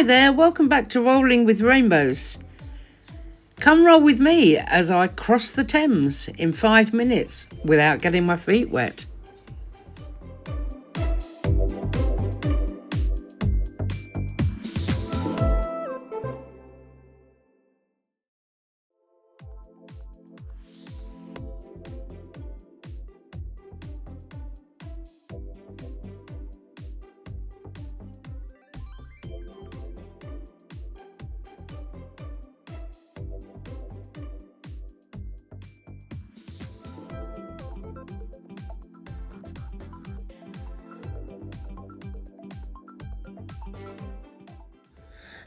Hi there, welcome back to Rolling with Rainbows. Come roll with me as I cross the Thames in 5 minutes without getting my feet wet.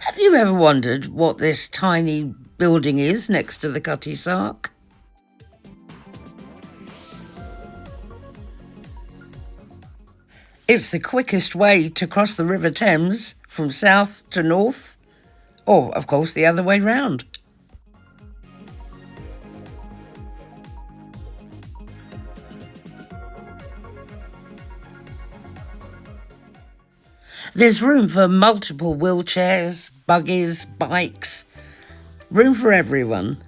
Have you ever wondered what this tiny building is next to the Cutty Sark? It's the quickest way to cross the River Thames from south to north, or, of course, the other way round. There's room for multiple wheelchairs, buggies, bikes, room for everyone.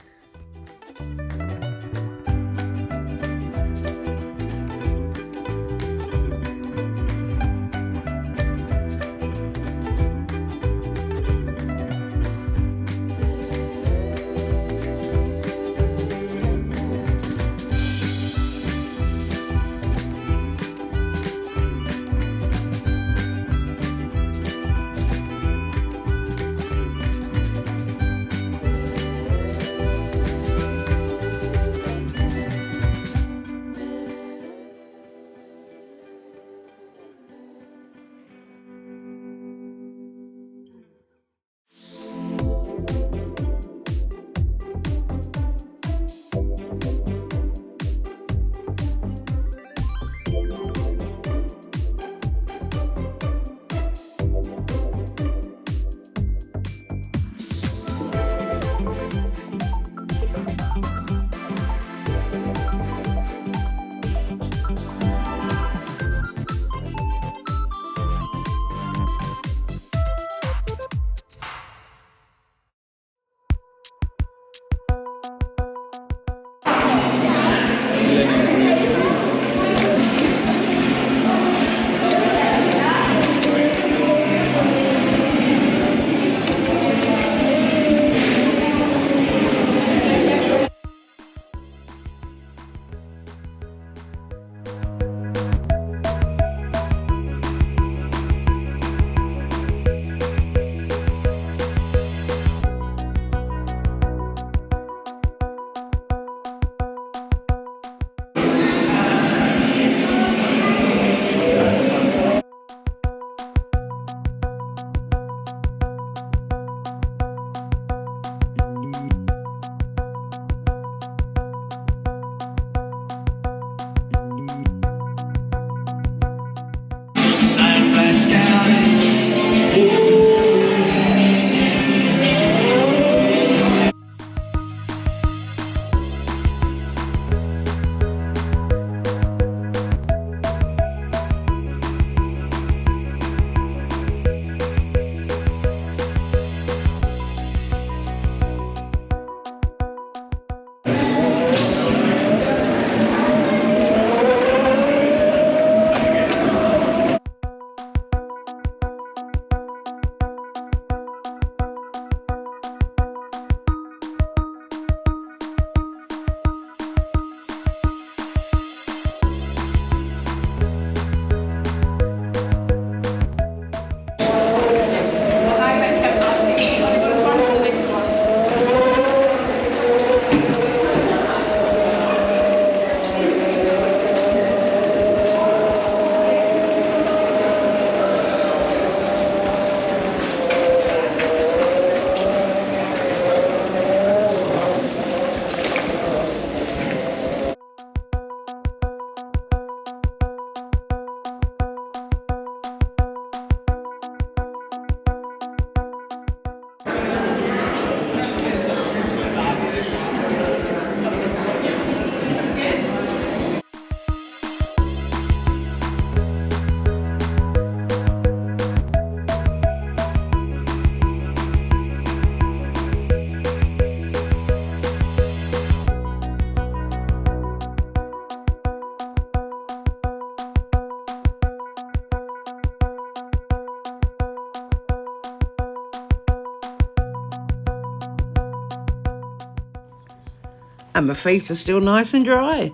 and my feet are still nice and dry.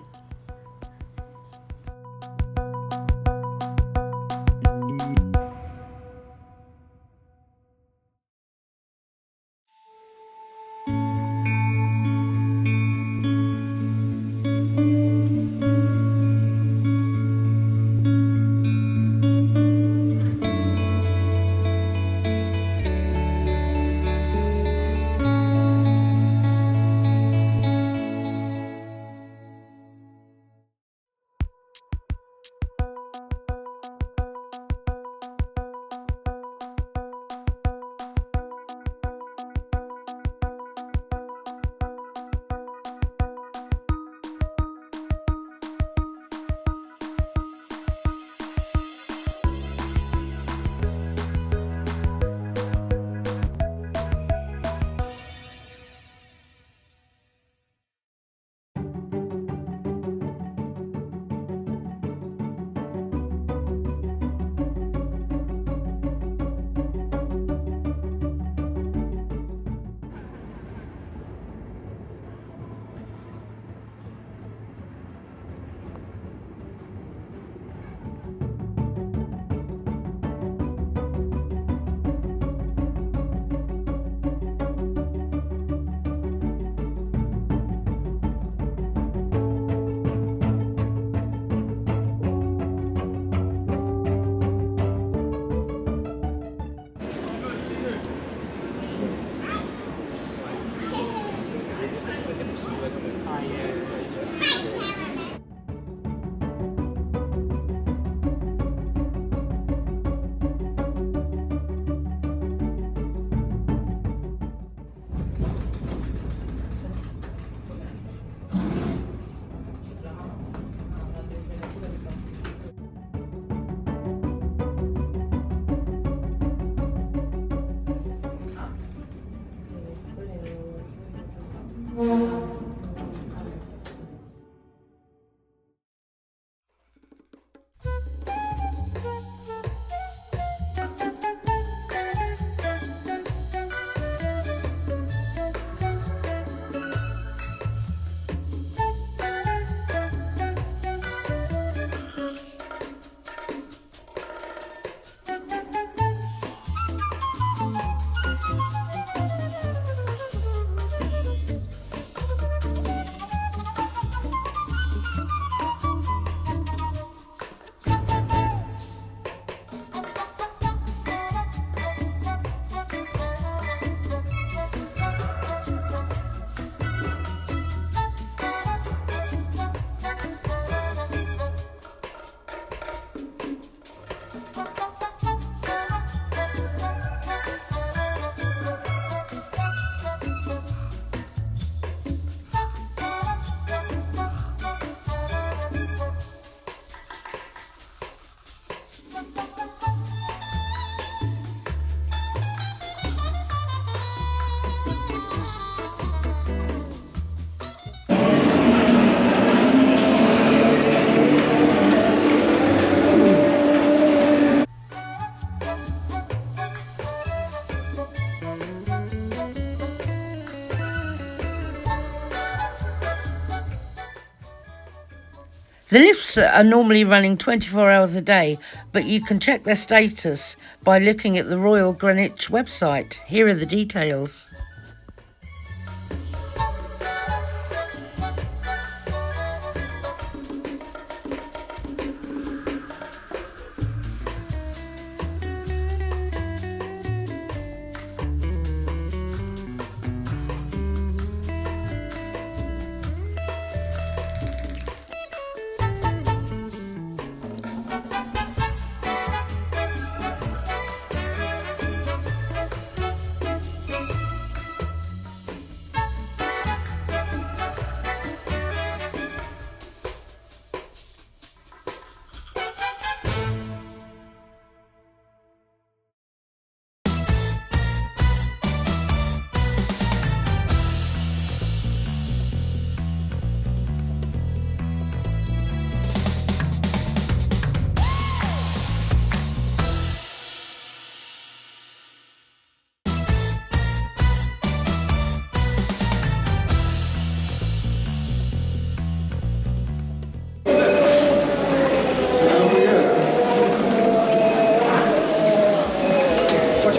The lifts are normally running 24 hours a day, but you can check their status by looking at the Royal Greenwich website. Here are the details.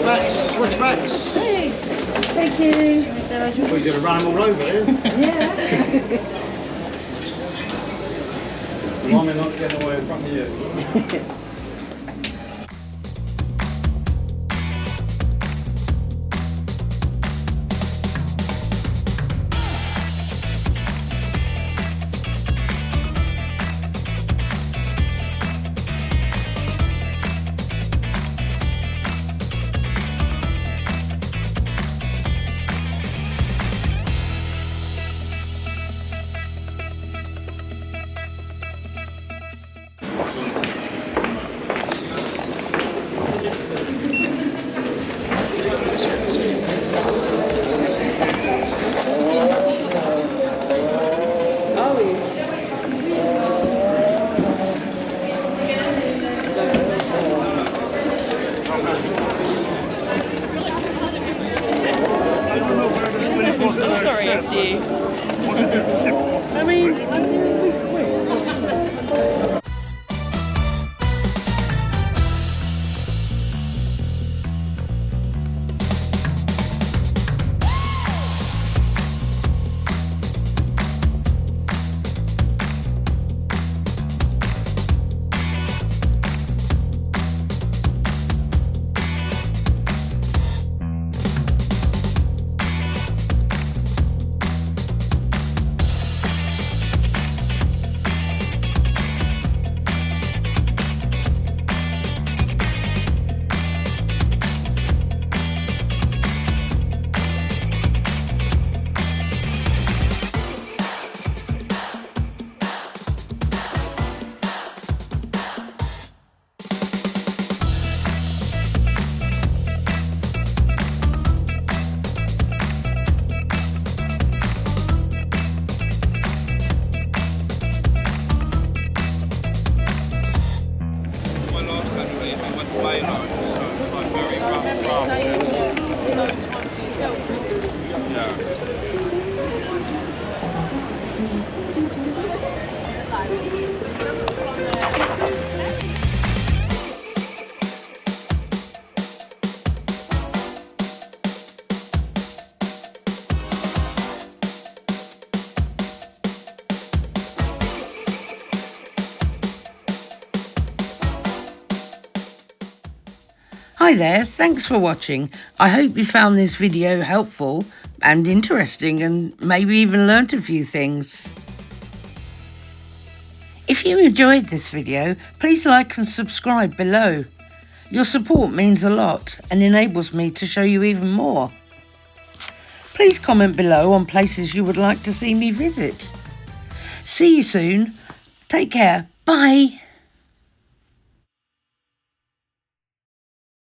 Switchbacks. Hey, thank you. We're going to run them all over here. Yeah. As long as they're not getting away in front of you. Sorry, after you. I mean, Hi there, thanks for watching. I hope you found this video helpful and interesting and maybe even learnt a few things. If you enjoyed this video, please like and subscribe below. Your support means a lot and enables me to show you even more. Please comment below on places you would like to see me visit. See you soon. Take care. Bye.